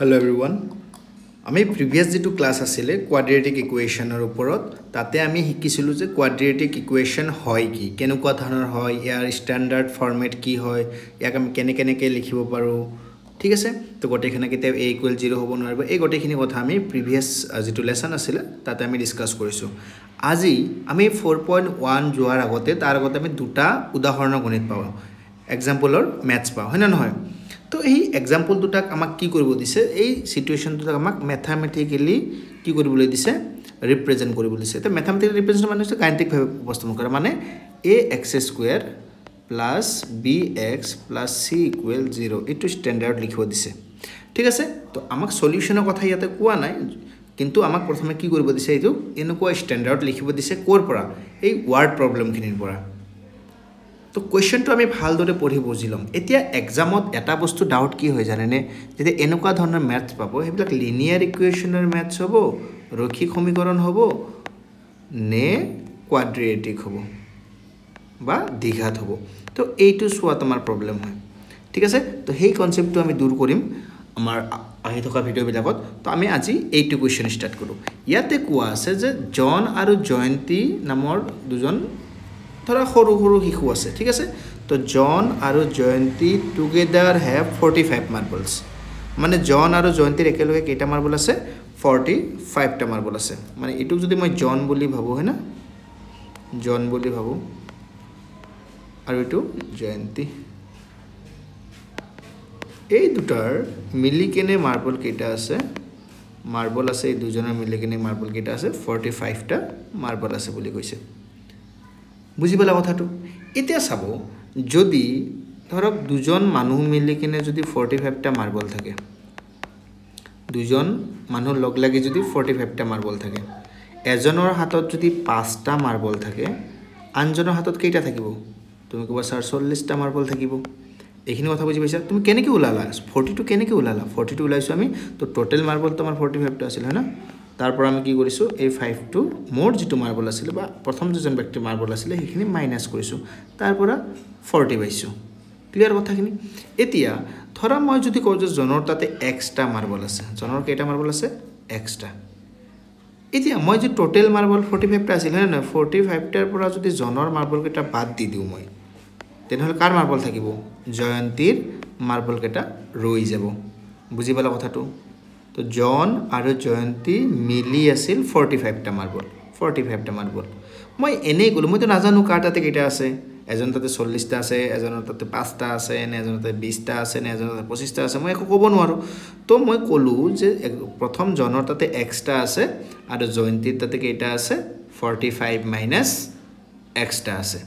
Hello everyone. আমি প্ৰিভিয়াস যেটো class আছিলে কোয়াড্ৰেটিক ইকুয়েশনৰ ওপৰত তাতে আমি শিকিছিলো যে কোয়াড্ৰেটিক ইকুয়েশন হয় কি কেনেকুৱা ধৰণৰ হয় ইয়াৰ স্ট্যান্ডাৰ্ড ফৰমেট কি হয় ইয়াক আমি কেনেকৈ লিখিব পাৰো ঠিক আছে তো গটেখিনি কেতিয়া a = 0 হ'ব নোৱাৰিব এই গটেখিনি কথা আমি প্ৰিভিয়াস যেটো লেসন আছিলে তাতে আমি ডিসকাস কৰিছো আজি আমি 4.1 যোৱাৰ আগতে তাৰ আগতে আমি দুটা উদাহৰণৰ গণিত পাওঁ এক্সাম্পলৰ ম্যাথছ পাওঁ হয় না নহয় তো এই এক্সাম্পল দুটাক আমাক কি কৰিব দিছে এই সিচুৱেচন দুটাক আমাক ম্যাথমেটিক্যালি কি কৰিবলৈ দিছে ৰিপ্ৰেজেন্ট কৰিবলৈ দিছে তো ম্যাথমেটিক্যাল ৰিপ্ৰেজেন্ট মানে হৈছে গাণিতিক ভাৱে উপস্থাপন কৰা মানে ax² + bx + c = 0 এটো স্ট্যান্ডাৰ্ড লিখিব দিছে ঠিক আছে তো আমাক সলিউশনৰ কথা ইয়াতে কোৱা নাই কিন্তু আমাক প্ৰথমে কি কৰিব দিছে এইটো এনেকুৱা স্ট্যান্ডাৰ্ড লিখিব দিছে কোৰ পৰা এই ওয়াৰ্ড প্ৰবলেম খিনিৰ পৰা তো কোৱেশ্চনটো আমি ভালদৰে পঢ়ি বুজিলম এতিয়া এক্সামত এটা বস্তু ডাউট কি হৈ জানেনে যদি এনেকুৱা ধৰণৰ ম্যাথছ পাব হেবিলাক লিনিয়াৰ ইকুৱেশনৰ ম্যাথছ হ'ব ৰৈখিক সমীকৰণ হ'ব নে কোৱাড্ৰেটিক হ'ব বা দ্বিঘাত হ'ব তো এইটো সোৱা তোমাৰ প্ৰবলেম হয় ঠিক আছে তো সেই কনসেপ্টটো আমি দূৰ কৰিম আমাৰ আহি থকা ভিডিও বিলাকত তো আমি আজি এইটো কোৱেশ্চন ষ্টাৰ্ট কৰো ইয়াতে কোৱা আছে যে জন আৰু জয়ন্তী নামৰ দুজন थोड़ा সৰু শিশু আছে ঠিক আছে তো জন আৰু জয়ন্তী টুগেদাৰ হ্যাভ 45 মাৰ্বলস মানে জন আৰু জয়ন্তীৰ একেলগে কেইটা মাৰ্বল আছে 45 টা মাৰ্বল আছে মানে এটুক যদি মই জন বুলি ভাবো হয় না জন বুলি ভাবো আৰু এটু জয়ন্তী এই দুটাৰ মিলি কেনে মাৰ্বল কেইটা আছে মাৰ্বল আছে এই দুজনৰ মিলি কেনে মাৰ্বল কেইটা আছে 45 টা মাৰ্বল আছে বুলি কৈছে বুজি পালা কথাটো এতিয়া চাব যদি ধৰক দুজন মানুহ মিলি কিনে যদি 45 টা মাৰ্বল থাকে দুজন মানুহ লগ লাগি যদি 45 টা মাৰ্বল থাকে এজনৰ হাতত যদি 5 টা মাৰ্বল থাকে আনজনৰ হাতত কেইটা থাকিব তুমি কবা স্যাৰ 40 টা মাৰ্বল থাকিব এইখিনি কথা বুজি পাইছা তুমি কেনেকৈ উলালা 42 কেনেকৈ উলালা 42 উলাইছো আমি তো টোটাল মাৰ্বল তোমাৰ 45 টা আছিল হয় না তাৰ পৰা আমি কি কৰিছো এই 5 টো মোৰ যেটো মাৰ্বল আছিল বা প্ৰথম দুজন ব্যক্তি মাৰ্বল আছিল সেইখিনি মাইনাস কৰিছো তাৰ পৰা 40 পাইছো ক্লিয়াৰ কথাখিনি এতিয়া ধৰা মই যদি কও যে জনৰ তাতে x টা মাৰ্বল আছে জনৰ কেইটা মাৰ্বল আছে x টা এতিয়া মই যে টোটাল মাৰ্বল 45 টা আছিল না 45 টাৰ পৰা যদি জনৰ মাৰ্বল কেইটা বাদ দি দিও মই তেনেহলে কাৰ মাৰ্বল থাকিব জয়ন্তীৰ মাৰ্বল কেইটা ৰৈ যাব বুজি পালা কথাটো তো জন আৰু জয়ন্তী মিলি আছিল 45 টা মাৰ্বল মই এনেই গলো মই তো নাজানো কাৰ তাতে কেইটা আছে এজন তাতে 40 টা আছে এজনৰ তাতে 5 টা আছে নে এজনৰ তাতে 20 টা আছে নে এজনৰ তাতে 25 টা আছে মই একো ক'ব নোৱাৰো তো মই কলো যে প্ৰথম জনৰ তাতে x টা আছে আৰু জয়ন্তীৰ তাতে কেইটা আছে 45 - x টা আছে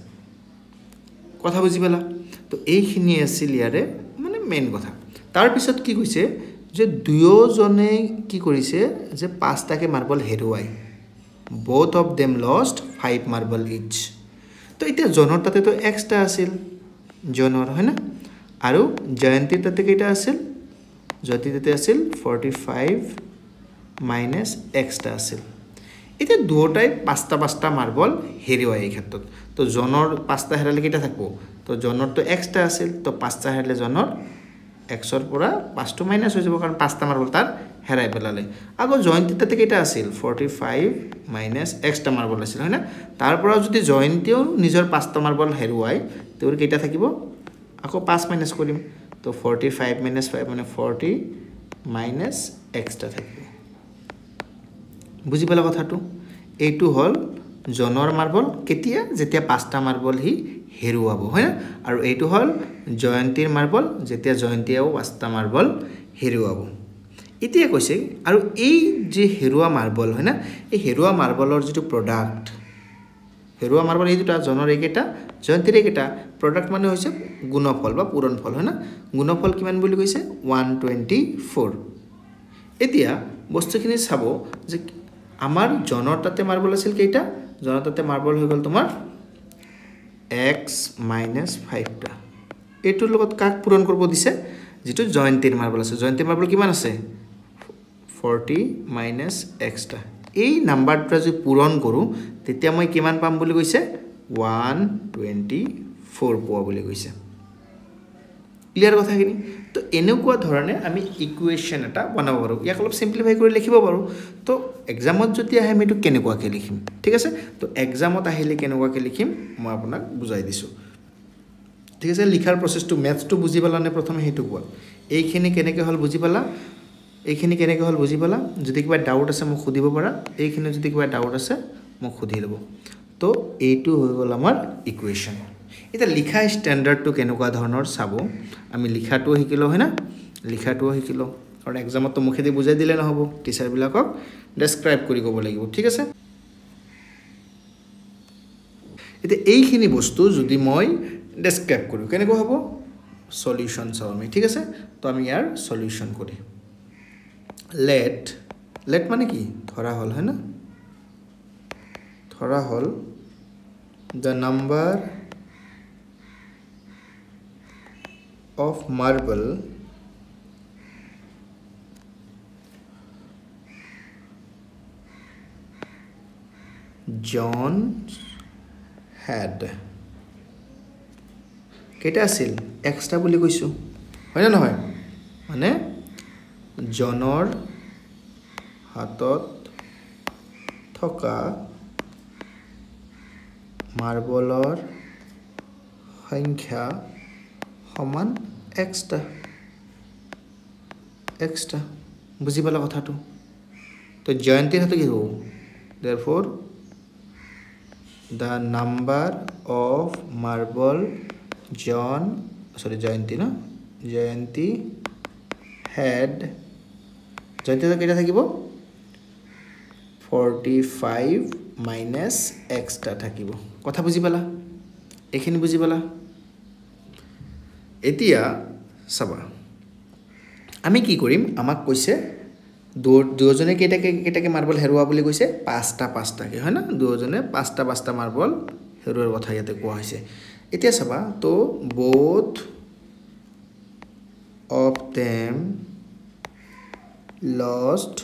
কথা বুজি পালা তো এইখিনি আছিল ইয়াৰে মানে মেইন কথা তাৰ পিছত কি কৈছে যে দুয়োজনে কি কৰিছে যে 5 টাকে মাৰ্বল হেৰুৱাই both of them lost 5 marble each তো এতিয়া জনৰ তাতে তো x টা আছিল জনৰ হয় না আৰু জয়ন্তীৰ তাতে কেইটা আছিল জয়ন্তীৰ তাতে আছিল 45 - x টা আছিল এতিয়া দুটাই 5 টা মাৰ্বল হেৰুৱাই এই ক্ষেত্ৰত তো জনৰ 5 টা হেৰালে কেইটা থাকিব তো জনৰ তো x টা আছিল তো 5 টা হেৰালে জনৰ x ৰ পৰা 5 টো মাইনাস হৈ যাব কাৰণ 5 টা মাৰ্বল তাৰ হেৰাই পেলালে আগো জয়ন্তী তাতে কেইটা আছিল 45 - x টা মাৰ্বল আছিল হয় না তাৰ পৰা যদি জয়ন্তীও নিজৰ 5 টা মাৰ্বল হেৰুৱাই তোৰ কেইটা থাকিব আকৌ 5 মাইনাস কৰিম তো 45 - 5 মানে 40 - x টা থাকিব বুজি পালা কথাটো এইটো হল জনৰ মাৰ্বল কেতিয়া যেতিয়া 5 টা মাৰ্বল হি হেৰুৱাব হয় না আৰু এইটো হল জয়ন্তীৰ মাৰ্বল যেতিয়া জয়ন্তীও 5 টা মাৰ্বল হেৰুৱাব এতিয়া কৈছে আৰু এই যে হেৰুৱা মাৰ্বল হয় না এই হেৰুৱা মাৰ্বলৰ যেটো প্ৰডাক্ট হেৰুৱা মাৰ্বল এই দুটা জনৰ একেটা জয়ন্তীৰ একেটা প্ৰডাক্ট মানে হৈছে গুণফল বা পূৰণফল হয় না গুণফল কিমান বুলি কৈছে 124 এতিয়া বস্তুখিনি চাব যে আমাৰ জনৰ তাতে মাৰ্বল আছিল কেইটা জনৰ তাতে মাৰ্বল হৈ গল তোমাৰ x - 5 টা এটোৰ লগত কাক পূৰণ কৰিব দিছে যেটো জয়ন্তীৰ মাৰ্বল আছে জয়ন্তীৰ মাৰ্বল কিমান আছে 40 - x টা এই নাম্বাৰটো যদি পূৰণ কৰো তেতিয়া মই কিমান পাম বুলি কৈছে 124 পোৱা বুলি কৈছে ক্লিয়াৰ কথাখিনি তো এনেকুৱা ধৰণে আমি ইকুৱেশ্যন এটা বনাব পাৰোঁ ইয়াক অলপ সিম্পলিফাই কৰি লিখিব পাৰোঁ তো এক্সামত যদি আহে আমি এইটো কেনেকুৱাকৈ লিখিম ঠিক আছে তো এক্সামত আহিলে কেনেকুৱাকৈ লিখিম মই আপোনাক বুজাই দিছোঁ ঠিক আছে লিখাৰ প্ৰচেছটো মেথছটো বুজি পালানে প্ৰথমে সেইটো কোৱা এইখিনি কেনেকৈ হ'ল বুজি পালা এইখিনি কেনেকৈ হ'ল বুজি পালা যদি কিবা ডাউট আছে মোক সুধিব পাৰা এইখিনি যদি কিবা ডাউট আছে মোক সুধি ল'ব তো এইটো হৈ গ'ল আমাৰ ইকুৱেশ্যন এটা লিখা ষ্টেণ্ডাৰ্ডটো কেনেকুৱা ধৰণৰ চাব আমি লিখাটোও শিকিলোঁ হয় না লিখাটোও শিকিলোঁ কাৰণ এক্সামত মুখেদি বুজাই দিলে নহ'ব টিচাৰবিলাকক ডেছক্ৰাইব কৰি ক'ব লাগিব ঠিক আছে এতিয়া এইখিনি বস্তু যদি মই ডেছক্ৰাইব কৰোঁ কেনেকুৱা হ'ব সলিউশ্যন চাওঁ আমি ঠিক আছে তো আমি ইয়াৰ সলিউশ্যন কৰি লেট মানে কি ধৰা হ'ল হয় না ধৰা হ'ল the number of marble John had কেইটা আছিল এক্সট্ৰা বুলি কৈছোঁ হয় না নহয় মানে জনৰ হাতত থকা মাৰ্বলৰ সংখ্যা সমান এক্সট্ৰা বুজি পালা কথাটো তো জয়ন্তীৰ হাতত কি হ'ব therefore the number of marble Jayanti had জয়ন্তী কেইটা থাকিব 45 minus extra থাকিব কথা বুজি পালা এইখিনি বুজি পালা এতিয়া চাবা আমি কি কৰিম আমাক কৈছে দুজনে কেইটাকে মাৰ্বল হেৰুৱা বুলি কৈছে পাঁচটাকে হয় না দুজনে পাঁচটা মাৰ্বল হেৰুৱাৰ কথা ইয়াতে কোৱা হৈছে এতিয়া চাবা তো both of them lost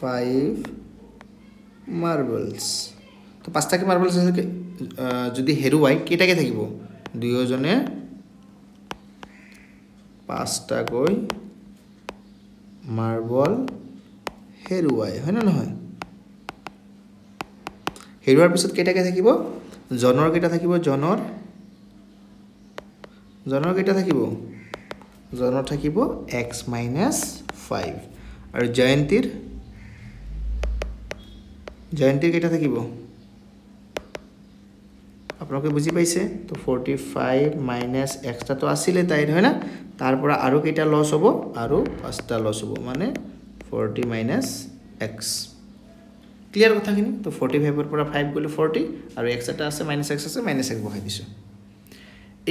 5 marbles তো পাঁচটাকে মাৰ্বলছ যদি হেৰুৱাই কেইটাকে থাকিব দুজনে পাঁচটাকৈ মাৰ্বল হেৰুৱাই হয় না নহয় হেৰুৱাৰ পিছত কেইটাকে থাকিব জনৰ কেইটা থাকিব জনৰ কেইটা থাকিব জনৰ থাকিব x - 5 আৰু জয়ন্তীৰ কেইটা থাকিব আপোনালোকে বুজি পাইছে তো 45 মাইনাস এক্সট্ৰা তো আছিলে তাইৰ হয় না তাৰ পৰা আৰু কেইটা লস হ'ব আৰু পাঁচটা লস হ'ব মানে 40 মাইনাস x ক্লিয়াৰ কথাখিনি তো 45 ৰ পৰা 5 গলে 40 আৰু x এটা আছে মাইনাস x আছে মাইনাস x বহাই দিছো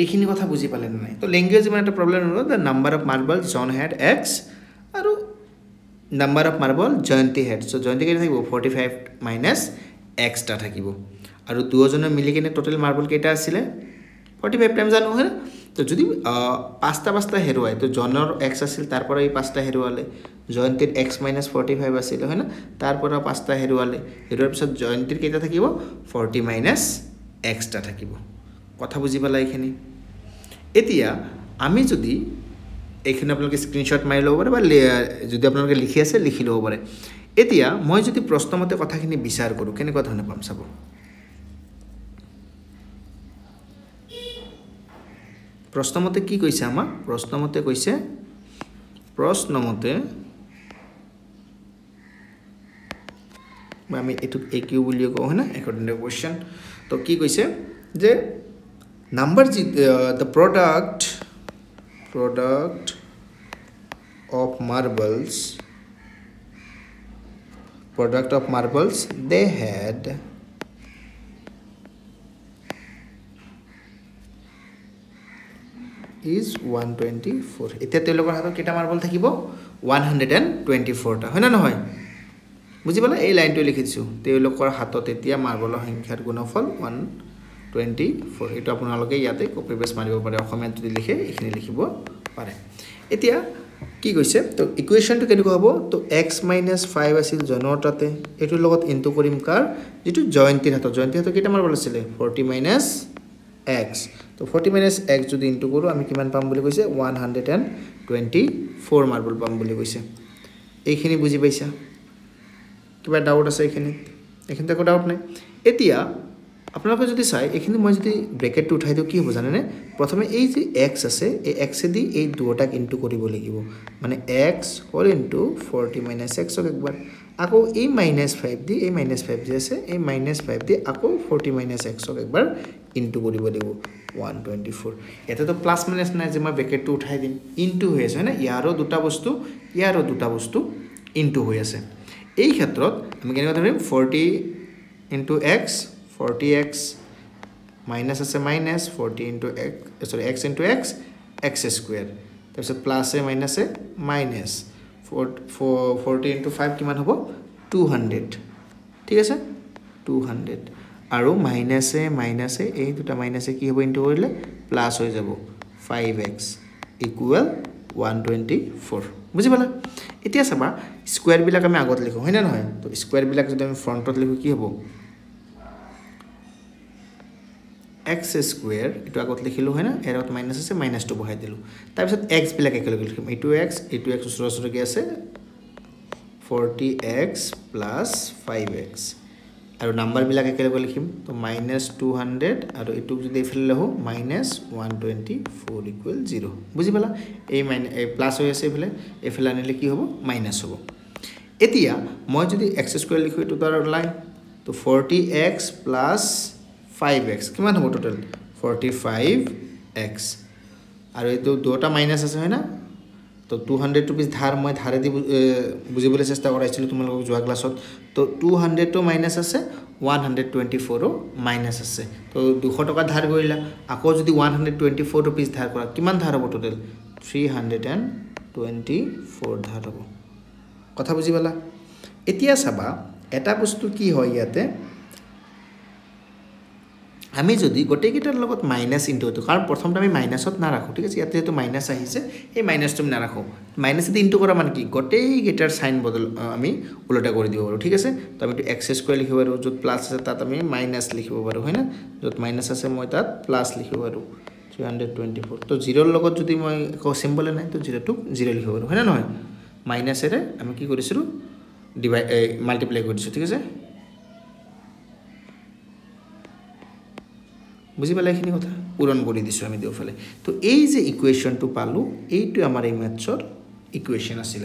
এইখিনি কথা বুজি পালে নাই তো ল্যাঙ্গুৱেজ মানে এটা প্ৰবলেম হ'ল the number of marbles John had x আৰু number of marble Jayanti had so জয়ন্তী কেইটা থাকিব 45 মাইনাস x টা থাকিব আৰু দুজনে মিলি কিনে টোটাল মাৰ্বল কেইটা আছিল 45 টাইম জানো হয় তো যদি পাঁচটা হেৰুৱাই তো জনৰ x আছিল তাৰ পৰা এই পাঁচটা হেৰুৱালে জয়ন্তীৰ x - 45 আছিল হয় না তাৰ পৰা পাঁচটা হেৰুৱালে হেৰুৱাৰ পিছত জয়ন্তীৰ কেইটা থাকিব 40 মাইনাস x টা থাকিব কথা বুজি পালা এইখিনি এতিয়া আমি যদি এইখিনি আপোনালোকে স্ক্ৰিনশ্বট মাৰি ল'ব পাৰে বা যদি আপোনালোকে লিখি আছে লিখি ল'ব পাৰে এতিয়া মই যদি প্ৰশ্নমতে কথাখিনি বিচাৰ কৰো কেনেকুৱা ধৰণে পাম চাব প্ৰশ্নমতে কি কৈছে আমাক প্ৰশ্নমতে কৈছে আমি এটু একিউ বুলি কওঁ না অ্যাকর্ডিং টু কোশ্চেন তো কি কৈছে যে number the product of marbles they had is 124 এতিয়া তেওঁলোকৰ হাতত কেটা মাৰ্বল থাকিব 124 টা হয় না নহয় বুজি পালা এই লাইনটো লিখি দিছো তেওঁলোকৰ হাতত এতিয়া মাৰ্বলৰ সংখ্যাৰ গুণফল 124 এটা আপোনালোকে ইয়াতে কপি পেস্ট মাৰিব পাৰে অসমীয়াত যদি লিখে এইখিনি লিখিব পাৰে এতিয়া কি কৈছে তো ইকুৱেশ্যনটো কেনেকুৱা হ'ব তো x - 5 আছিল জনৰ তাতে এটোৰ লগত ইনটু কৰিম কাৰ যেটো জয়ন্তীৰ হাতত কেটা মাৰ্বল আছিল 40 - x তো 40 minus x যদি ইনটু কৰো আমি কিমান পাম বুলি কৈছে 124 মাৰ্বল পাম বুলি কৈছে এইখিনি বুজি পাইছা কিবা ডাউট আছে এইখিনিতে একো ডাউট নাই এতিয়া আপোনালোকে যদি চাই এইখিনি মই যদি ব্ৰেকেটটো উঠাই দিও কি হ'ব জানেনে প্ৰথমে এই যে x আছে এই x দি এই দুটাক ইনটু কৰিব লাগিব মানে x whole into 40 minus x একবাৰ আকৌ এই -5 দি এই -5 যে আছে এই -5 দি আকৌ 40 minus x একবাৰ ইনটু কৰিব লাগিব 124 এটা তো প্লাস মাইনাস নাই যে মই ব্ৰেকেটটো উঠাই দিম ইনটু হৈ আছে না ইয়াৰো দুটা বস্তু ইনটু হৈ আছে এই ক্ষেত্ৰত আমি কেনেকৈ ধৰিম 40 into x 40x minus আছে minus 40 into x sorry x into x x square তাৰপিছত প্লাস এ মাইনাস এ minus 40 into 5 কিমান হ'ব 200 ঠিক আছে 200 আৰু মাইনাস এ এই দুটা মাইনাস এ কি হ'ব ইনটু কৰিলে প্লাস হৈ যাব 5x equal 124 বুজি পালা এতিয়া চাবা স্কয়াৰ বিলাক আমি আগত লিখো হয় না নহয় তো স্কয়াৰ বিলাক যদি আমি ফ্ৰন্টত লিখো কি হ'ব x square এটো আগত লিখিলো হয় না এর মাইনাস আছে মাইনাস 2 বহাই দিলো তাৰ পিছত x বিলাক একেলগে লিখিম এটো x ওচৰ কি আছে 40x + 5x আৰু নাম্বাৰ বিলাক একেলগে লিখিম তো -200 আৰু এটো যদি এফালে লও -124 = 0 বুজি পালা এই প্লাস হৈ আছে এফালে আনিলে কি হ'ব মাইনাস হ'ব এতিয়া মই যদি x স্কয়াৰ লিখো এটো তাৰ লাইন তো 40x + 5x কিমান হ'ব টোটাল 45x আৰু এটো দুটা মাইনাস আছে হয় না তো 200 रुपीस ধাৰ মই ধাৰে দি বুজিবলৈ চেষ্টা কৰাইছিল তোমালোক যোৱা ক্লাছত তো 200 তো মাইনাস আছে 124 ও মাইনাস আছে তো 200 টকা ধার কৰিলা আকৌ যদি 124 रुपीस ধাৰ কৰা কিমান ধার হ'ব টোটাল 324 ধার হ'ব কথা বুজি পালা এতিয়া চাবা এটা বস্তু কি হয় ইয়াতে আমি যদি গোটেইকেইটাৰ লগত মাইনাস ইনটু তো কাৰণ প্ৰথমতে আমি মাইনাসত না ৰাখো ঠিক আছে ইয়াতে তো মাইনাস আহিছে এই মাইনাসটো না ৰাখো মাইনাস দি ইনটু কৰা মানে কি গোটেইকেইটাৰ সাইন বদল আমি উল্টা কৰি দিব পাৰো ঠিক আছে তো আমি তো x স্কয়াৰ লিখিব পাৰো যত প্লাস আছে তাত আমি মাইনাস লিখিব পাৰো হয় না যত মাইনাস আছে মই তাত প্লাস লিখিব পাৰো 324 তো 0 ৰ লগত যদি মই কো সিম্বল নাই তো 0 টু 0 লিখিব পাৰো হয় না নহয় মাইনাসেৰে আমি কি কৰিছিলো ডিভাইড মাল্টিপ্লাই কৰিছো ঠিক আছে বুজি পালে এখিনি কথা পূৰণ কৰি দিছো আমি দুফালে তো এই যে ইকুৱেচনটো পালো এইটো আমাৰ এই ম্যাথছৰ ইকুৱেচন আছিল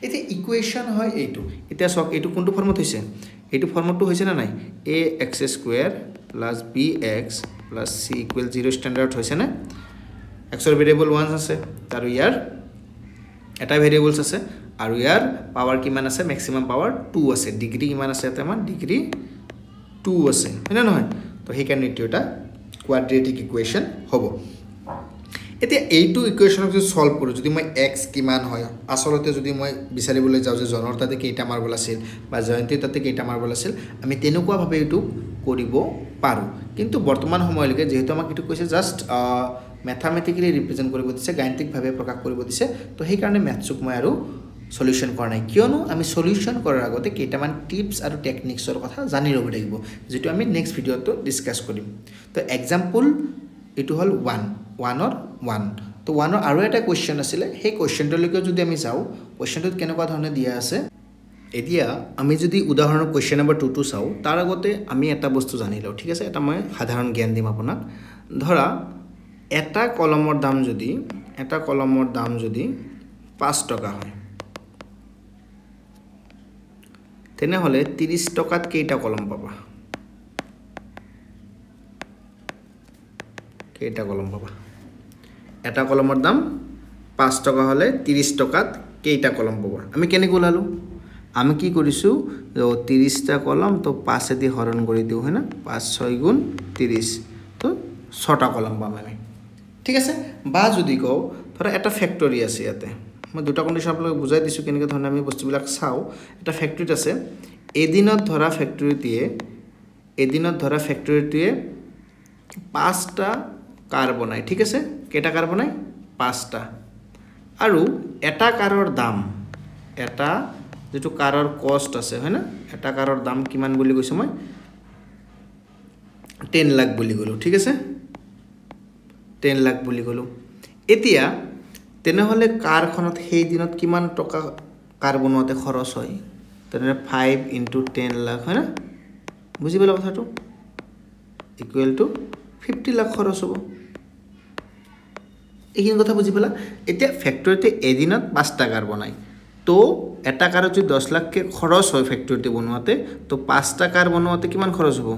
এতিয়া ইকুৱেচন হয় এইটো এতিয়া সক এইটো কোনটো ফৰ্মত হৈছে এইটো ফৰ্মটো হৈছে না নাই ax² + bx + c = 0 স্ট্যান্ডার্ড হৈছে না x ৰ ভেৰিয়েবল 1 আছে আৰু ইয়াৰ এটা ভেৰিয়েবলছ আছে আৰু ইয়াৰ পাৱাৰ কিমান আছে ম্যাক্সিমাম পাৱাৰ 2 আছে ডিগ্ৰী কিমান আছে এটা মান ডিগ্ৰী 2 আছে হয় না নহয় তো সেই কাৰণে এটা quadratic equation hobo এতিয়া এইটো ইকুৱেচনক যদি সলভ কৰো যদি মই x কিমান হয় আসলতে যদি মই বিচাৰিবলৈ যাও যে জনৰ তাতে কেইটা মাৰ্বল আছিল বা জয়ন্তীৰ তাতে কেইটা মাৰ্বল আছিল আমি তেনেকুৱা ভাবে এইটো কৰিব পাৰো কিন্তু বৰ্তমান সময়লৈকে যেহেতু আমাক এটো কৈছে জাস্ট ম্যাথমেটিক্যালি ৰিপ্ৰেজেন্ট কৰিব দিছে গাণিতিক ভাবে প্ৰকাশ কৰিব দিছে তো সেই কাৰণে ম্যাথছক মই আৰু সলিউশন কৰা নাই কিয়নো আমি সলিউশন কৰাৰ আগতে কেইটামান টিপস আৰু টেকনিক্সৰ কথা জানি ল'ব লাগিব যেটো আমি নেক্সট ভিডিওটো ডিসকাস কৰিম তো एग्जांपल এটো হল 1 or 1 তো 1 আৰু এটা কোৱেশ্চন আছিল সেই কোৱেশ্চনটোলৈকে যদি আমি যাও কোৱেশ্চনটোত কেনেকুৱা ধৰণে দিয়া আছে এতিয়া আমি যদি উদাহৰণ কোৱেশ্চন নম্বৰ 2 টো চাও তাৰ আগতে আমি এটা বস্তু জানি লও ঠিক আছে এটা মই সাধাৰণ জ্ঞান দিম আপোনাক ধৰা এটা কলমৰ দাম যদি 5 টকা হয় তেনে হলে 30 টকাত কেইটা কলম পাবা এটা কলমৰ দাম 5 টকা হলে 30 টকাত কেইটা কলম পাবা আমি কেনে গলালো আমি কি কৰিছো 30 টা কলম তো 5 এ দি হৰণ কৰি দিও হয় না 5 6 গুণ 30 তো 6 টা কলম পাম আমি ঠিক আছে বা যদি কও ধৰা এটা ফ্যাক্টৰি আছে ইয়াতে মই দুটা কন্ডিশন আপোনাক বুজাই দিছো কেনেকৈ ধৰণে আমি বস্তুবিলাক চাও এটা ফ্যাক্টৰিত আছে এদিনত ধৰা ফ্যাক্টৰিটিয়ে 5টা কাৰ বনাই ঠিক আছে কেটা কাৰ বনাই 5টা আৰু এটা কাৰৰ দাম এটা যেটো কাৰৰ কষ্ট আছে হয় না এটা কাৰৰ দাম কিমান বুলি কৈছো মই 10 লাখ বুলি গলো ঠিক আছে 10 লাখ বুলি ক'লো এতিয়া তেনেহলে কাৰখনত সেই দিনত কিমান টকা কাৰ বনোৱাতে খৰচ হয় তেনে 5 * 10 লাখ হয় না বুজি পালা কথাটো ইকুৱেল টু 50 লাখ খৰচ হ'ব এইখিনি কথা বুজি পালা এতিয়া ফ্যাক্টৰিতে এদিনত 5টা কাৰ বনাই তো এটা কাৰত যদি 10 লাখ কে খৰচ হয় ফ্যাক্টৰিতে বনোৱাতে তো 5টা কাৰ বনোৱাতে কিমান খৰচ হ'ব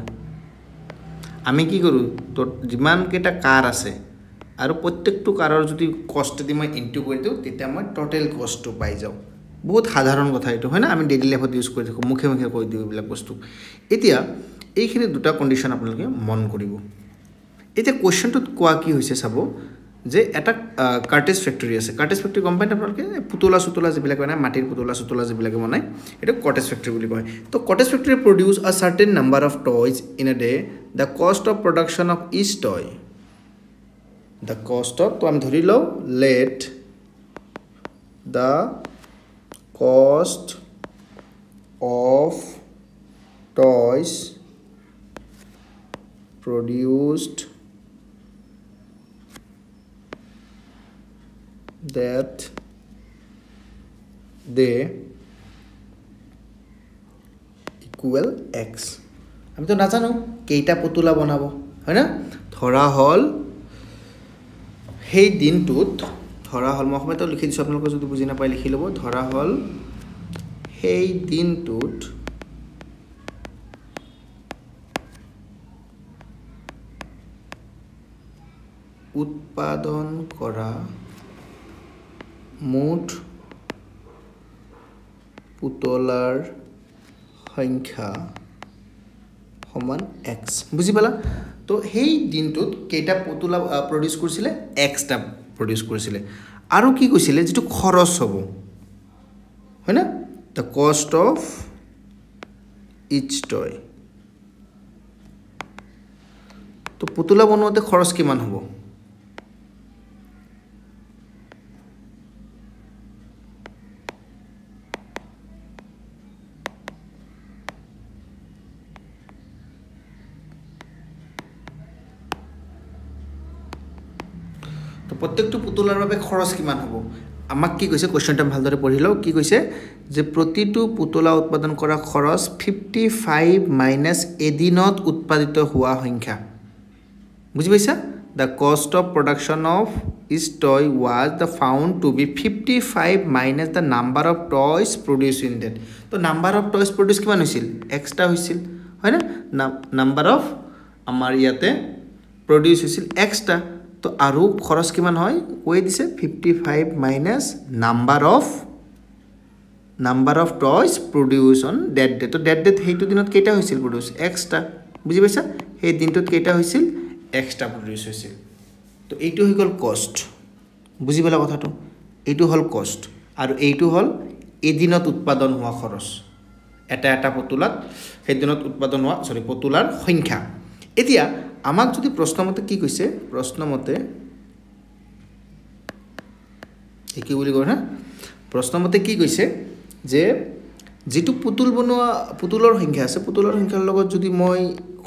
আমি কি কৰো তো যিমান কেটা কাৰ আছে আৰু প্ৰত্যেকটো কাৰৰ যদি কষ্ট দি মই ইনটু কৰি দিও তেতিয়া মই টোটাল কষ্টটো পাই যাও বহুত সাধাৰণ কথা এটো হয় না আমি ডেইলি লাইফত ইউজ কৰি থাকো মুখে মুখে কৈ দিও এইবিলাক বস্তু এতিয়া এইখিনি দুটা কন্ডিশন আপোনালোকে মন কৰিব এতিয়া কোৱেশ্চনটোত কোৱা কি হৈছে চাব যে এটা কাৰ্টেজ ফ্যাক্টৰি আছে কাৰ্টেজ ফ্যাক্টৰি কোম্পানী আপোনালোকে পুতলা সুতলা যিবিলাক বনায় মাটিৰ পুতলা সুতলা যিবিলাক বনায় এটা কটেজ ফ্যাক্টৰি বুলি কয় তো cottage factory produce a certain number of toys in a day the cost of production of each toy the cost of to আমি ধৰি লও let the cost of toys produced that they equal x আমি তো নাজানো কেইটা পুতলা বনাব হয় না ধৰা হল সেই দিনটোত ধৰা হল মই সময়টো লিখি দিছো আপোনালোকে যদি বুজি নাপায় লিখি লব ধৰা হল সেই দিনটোত উৎপাদন কৰা মুঠ পুতলাৰ সংখ্যা সমান x বুজি পালা তো সেই দিনটোত কেইটা পুতলা প্ৰডিউস কৰিছিলে x টা প্ৰডিউস কৰিছিলে আৰু কি কৈছিলে যেটো খৰচ হ'ব হয় না the cost of each toy তো পুতলা বনোৱাতে খৰচ কিমান হ'ব তো প্ৰত্যেকটো পুতলাৰ বাবে খৰচ কিমান হ'ব আমাক কি কৈছে কোৱেশ্চনটা ভালদৰে পঢ়ি লও কি কৈছে যে প্ৰতিটো পুতলা উৎপাদন কৰা খৰচ 55 মাইনাস এদিনত উৎপাদিত হোৱা সংখ্যা বুজি পাইছা the cost of production of each toy was the found to be 55 minus the number of toys produced in that তো number of toys produced কিমান হৈছিল এক্সট্ৰা হৈছিল হয় না number of আমাৰ ইয়াতে produce হৈছিল এক্সট্ৰা তো আৰু খৰচ কিমান হয় কৈ দিছে 55 minus number of toys produced on that day তো that day হেতু দিনত কেইটা হৈছিল produce এক্সট্ৰা বুজি পাইছা সেই দিনটোত কেইটা হৈছিল এক্সট্ৰা produce হৈছিল তো এইটো হৈ গল কষ্ট বুজি পালা কথাটো এইটো হল কষ্ট আৰু এইটো হল এদিনত উৎপাদন হোৱা খৰচ এটা পুতলাত সেই দিনত উৎপাদন হোৱা পুতলাৰ সংখ্যা এতিয়া আমাক যদি প্ৰশ্নমতে কি কৈছে প্ৰশ্নমতে কি বুলি কয় না প্ৰশ্নমতে কি কৈছে যে যেটো পুতুল বনোৱা পুতুলৰ সংখ্যা আছে পুতুলৰ সংখ্যাৰ লগত যদি মই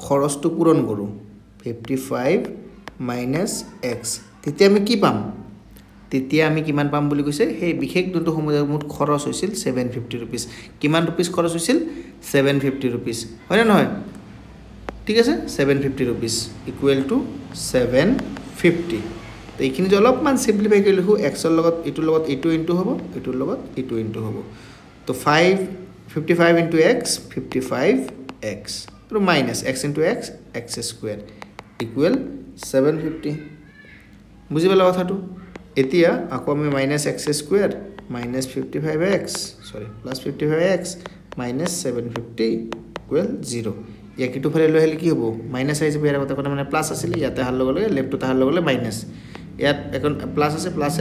খৰচটো পূৰণ কৰো 55 minus x তেতিয়া আমি কি পাম তেতিয়া আমি কিমান পাম বুলি কৈছে সেই বিশেষ দুটো সমুদায়ৰ মুঠ খৰচ হৈছিল 750 रुपीस কিমান रुपीस খৰচ হৈছিল 750 रुपीस হয় না নহয় ঠিক আছে 750 रुपीस ইকুৱেল টু 750 তো এইখিনি যে অলপমান সিম্পলিফাই কৰি লিখো x ৰ লগত এটো লগত এটো ইনটু হ'ব এটোৰ লগত এটো ইনটু হ'ব তো 55 into x 55x তো minus x into x x square equal 750 বুজি পালা কথাটো এতিয়া আকৌ আমি minus x square minus 55x plus 55x minus 750 equal 0 ইয়াক ইটো ফালে লৈ হলে কি হ'ব মাইনাস আই যাব ইয়াৰ কথা মানে প্লাস আছিল ইয়াতে হাল লগলে লেফট টো হাল লগলে মাইনাস ইয়াত এখন প্লাস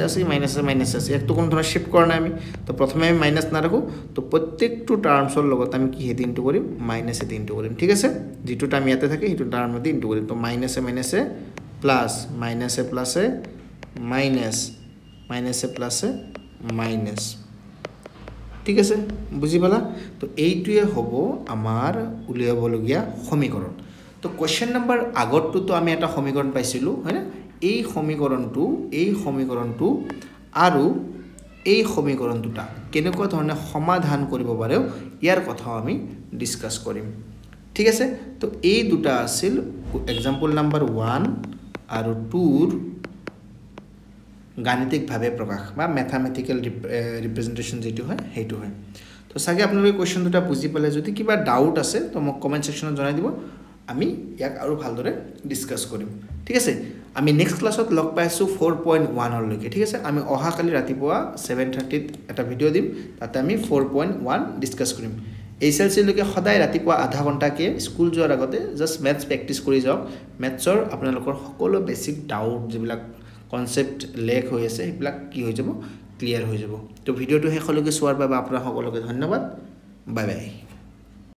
আছে মাইনাস আছে এক তো কোন ধৰণৰ শিফট কৰা নাই আমি তো প্ৰথমে আমি মাইনাস না ৰাখো তো প্ৰত্যেকটো টাৰ্মছৰ লগত আমি কি হেড ইনটু কৰিম মাইনাস হেড ইনটু কৰিম ঠিক আছে যেটো টাৰ্ম ইয়াতে থাকে হেতু টাৰ্ম মতে ইনটু কৰিম তো মাইনাস প্লাস মাইনাস মাইনাস ঠিক আছে বুজি পালা তো এইটোৱে হ'ব আমাৰ উলিয়াবলগীয়া সমীকৰণ তো কোৱেশ্চন নম্বৰ আগৰটো তো আমি এটা সমীকৰণ পাইছিলো হয় না এই সমীকৰণটো আৰু এই সমীকৰণ দুটা কেনেকুৱা ধৰণে সমাধান কৰিব পাৰে ইয়াৰ কথাও আমি ডিসকাস কৰিম ঠিক আছে তো এই দুটা আছিল এক্সাম্পল নাম্বাৰ 1 আৰু 2 ৰ গাণিতিকভাৱে প্ৰকাশ বা ম্যাথমেটিক্যাল ৰিপ্ৰেজেন্টেশন যেটো হয় হেতু হয় তো সাগে আপোনালোকে কোৱেশ্চন দুটা বুজি পালে যদি কিবা ডাউট আছে তো মোক কমেন্ট সেকশনত জনাই দিব আমি ইয়াক আৰু ভালদৰে ডিসকাস কৰিম ঠিক আছে আমি নেক্সট ক্লাছত লগ পাইছো 4.1 ৰ লৈকে ঠিক আছে আমি অহা কালি ৰাতিপুৱা 7:30 ত এটা ভিডিও দিম তাতে আমি 4.1 ডিসকাস কৰিম এইচএলসি লৈকে সদায় ৰাতিপুৱা আধা ঘণ্টাকে স্কুল যোৱাৰ আগতে জাস্ট ম্যাথছ প্ৰেক্টিস কৰি যাওক ম্যাথছৰ আপোনালোকৰ সকলো বেসিক ডাউট যিবিলাক কনসেপ্ট লেক হৈ আছে এইবিলাক কি হৈ যাব ক্লিয়াৰ হৈ যাব তো ভিডিওটো শেষলৈকে চোৱাৰ বাবে আপোনাক সকলোকে ধন্যবাদ বাই বাই